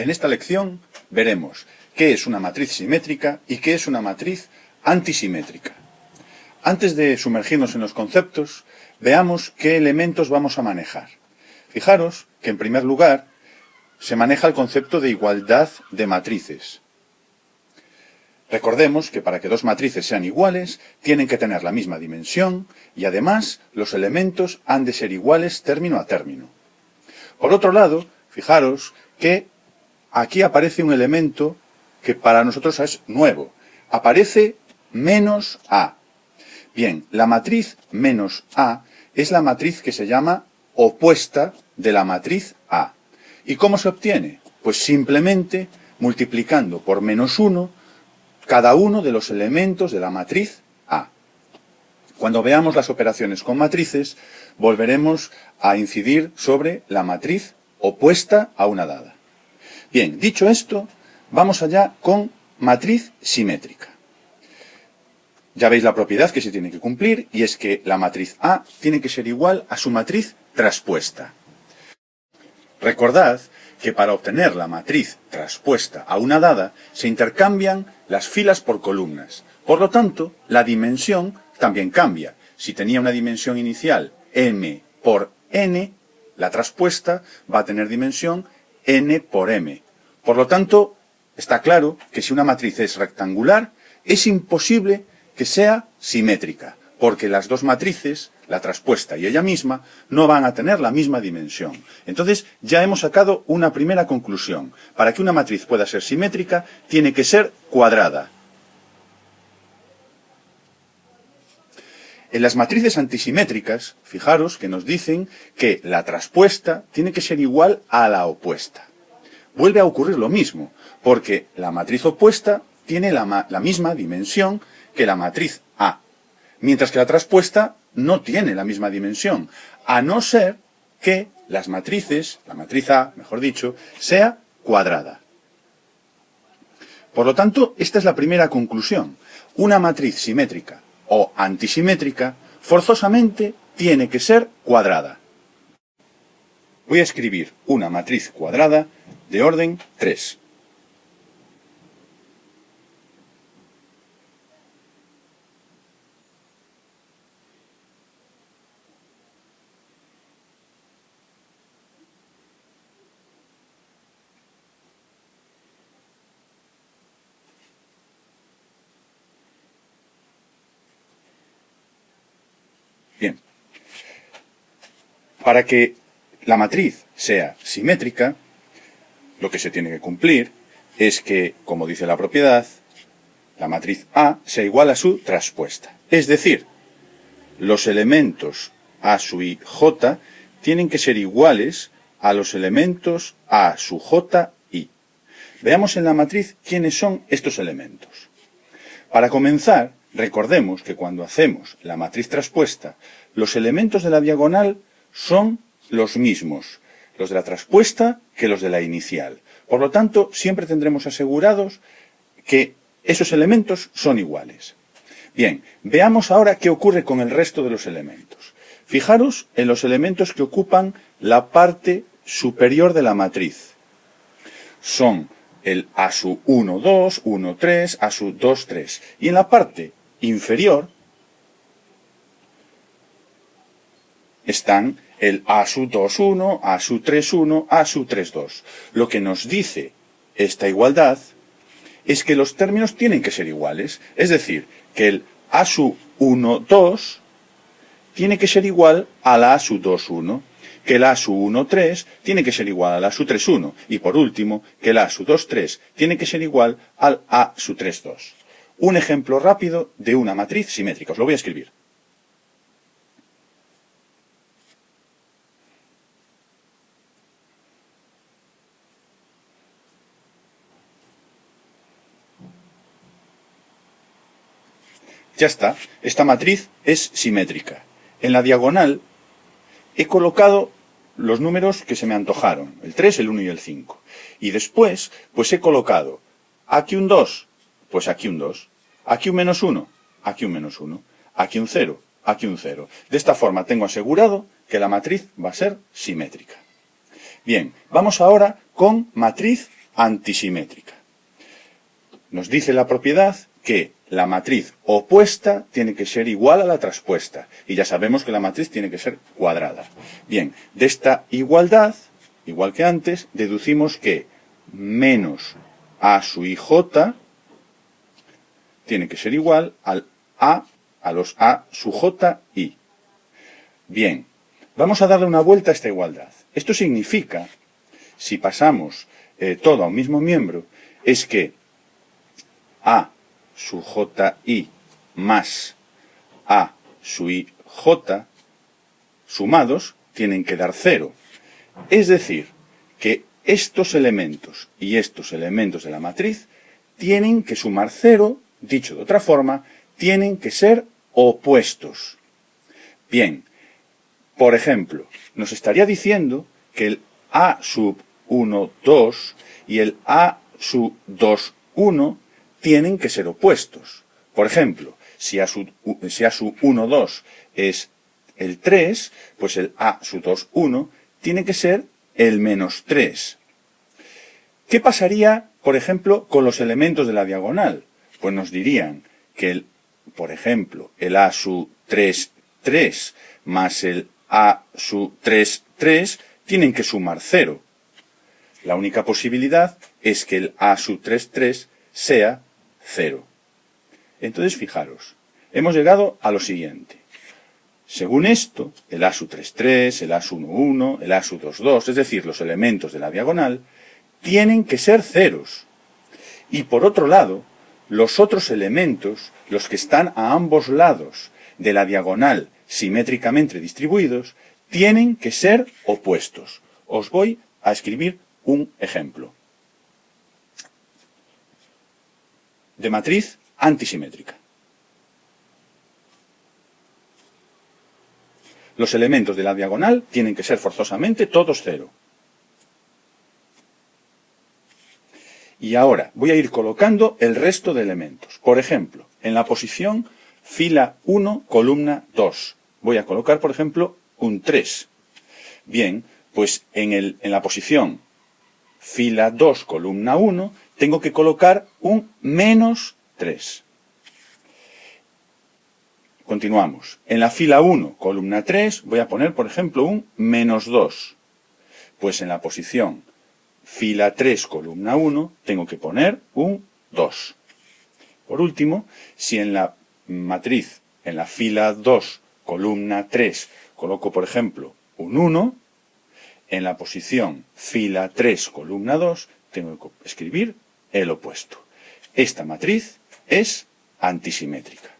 En esta lección veremos qué es una matriz simétrica y qué es una matriz antisimétrica. Antes de sumergirnos en los conceptos, veamos qué elementos vamos a manejar. Fijaros que en primer lugar se maneja el concepto de igualdad de matrices. Recordemos que para que dos matrices sean iguales, tienen que tener la misma dimensión y además los elementos han de ser iguales término a término. Por otro lado, fijaros que aquí aparece un elemento que para nosotros es nuevo. Aparece menos A. Bien, la matriz menos A es la matriz que se llama opuesta de la matriz A. ¿Y cómo se obtiene? Pues simplemente multiplicando por menos 1 cada uno de los elementos de la matriz A. Cuando veamos las operaciones con matrices, volveremos a incidir sobre la matriz opuesta a una dada. Bien, dicho esto, vamos allá con matriz simétrica. Ya veis la propiedad que se tiene que cumplir, y es que la matriz A tiene que ser igual a su matriz traspuesta. Recordad que para obtener la matriz traspuesta a una dada, se intercambian las filas por columnas. Por lo tanto, la dimensión también cambia. Si tenía una dimensión inicial m por n, la traspuesta va a tener dimensión n por m. Por lo tanto, está claro que si una matriz es rectangular, es imposible que sea simétrica, porque las dos matrices, la traspuesta y ella misma, no van a tener la misma dimensión. Entonces, ya hemos sacado una primera conclusión. Para que una matriz pueda ser simétrica, tiene que ser cuadrada. En las matrices antisimétricas, fijaros que nos dicen que la traspuesta tiene que ser igual a la opuesta. Vuelve a ocurrir lo mismo, porque la matriz opuesta tiene la misma dimensión que la matriz A, mientras que la traspuesta no tiene la misma dimensión, a no ser que las matrices, la matriz A, mejor dicho, sea cuadrada. Por lo tanto, esta es la primera conclusión. Una matriz simétrica o antisimétrica forzosamente tiene que ser cuadrada. Voy a escribir una matriz cuadrada de orden 3. Bien, para que la matriz sea simétrica, lo que se tiene que cumplir es que, como dice la propiedad, la matriz A sea igual a su traspuesta. Es decir, los elementos A sub i j tienen que ser iguales a los elementos A sub j i. Veamos en la matriz quiénes son estos elementos. Para comenzar, recordemos que cuando hacemos la matriz traspuesta, los elementos de la diagonal son los mismos, los de la traspuesta que los de la inicial. Por lo tanto, siempre tendremos asegurados que esos elementos son iguales. Bien, veamos ahora qué ocurre con el resto de los elementos. Fijaros en los elementos que ocupan la parte superior de la matriz. Son el A sub 1, 2, 1, 3, A sub 2, 3. Y en la parte inferior están el A sub 2, 1, A sub 3, 1, A sub 3, 2. Lo que nos dice esta igualdad es que los términos tienen que ser iguales. Es decir, que el A sub 1, 2 tiene que ser igual al A sub 2, 1. Que el A sub 1, 3 tiene que ser igual al A sub 3, 1. Y por último, que el A sub 2, 3 tiene que ser igual al A sub 3, 2. Un ejemplo rápido de una matriz simétrica. Os lo voy a escribir. Ya está, esta matriz es simétrica. En la diagonal he colocado los números que se me antojaron, el 3, el 1 y el 5. Y después, pues he colocado aquí un 2, pues aquí un 2, aquí un menos 1, aquí un menos 1, aquí un 0, aquí un 0. De esta forma tengo asegurado que la matriz va a ser simétrica. Bien, vamos ahora con matriz antisimétrica. Nos dice la propiedad que la matriz opuesta tiene que ser igual a la traspuesta. Y ya sabemos que la matriz tiene que ser cuadrada. Bien, de esta igualdad, igual que antes, deducimos que menos A sub i j tiene que ser igual al a los A sub j i. Bien, vamos a darle una vuelta a esta igualdad. Esto significa, si pasamos todo a un mismo miembro, es que A sub ji más A sub i j sumados tienen que dar 0. Es decir, que estos elementos y estos elementos de la matriz tienen que sumar 0, dicho de otra forma, tienen que ser opuestos. Bien, por ejemplo, nos estaría diciendo que el A sub 1, 2 y el A sub 2, 1 tienen que ser opuestos. Por ejemplo, si A sub 1, 2 es el 3, pues el A sub 2, 1 tiene que ser el menos 3. ¿Qué pasaría, por ejemplo, con los elementos de la diagonal? Pues nos dirían que, por ejemplo, el A sub 3, 3 más el A sub 3, 3 tienen que sumar 0. La única posibilidad es que el A sub 3, 3 sea 0. Entonces, fijaros, hemos llegado a lo siguiente. Según esto, el A sub 3, 3, el A sub 1, 1, el A sub 2, 2, es decir, los elementos de la diagonal, tienen que ser ceros. Y por otro lado, los otros elementos, los que están a ambos lados de la diagonal simétricamente distribuidos, tienen que ser opuestos. Os voy a escribir un ejemplo de matriz antisimétrica. Los elementos de la diagonal tienen que ser forzosamente todos 0. Y ahora voy a ir colocando el resto de elementos. Por ejemplo, en la posición fila 1, columna 2. Voy a colocar, por ejemplo, un 3. Bien, pues en la posición fila 2, columna 1, tengo que colocar un menos 3. Continuamos. En la fila 1, columna 3, voy a poner, por ejemplo, un menos 2. Pues en la posición fila 3, columna 1, tengo que poner un 2. Por último, si en la matriz, en la fila 2, columna 3, coloco, por ejemplo, un 1, en la posición fila 3, columna 2, tengo que escribir el opuesto. Esta matriz es antisimétrica.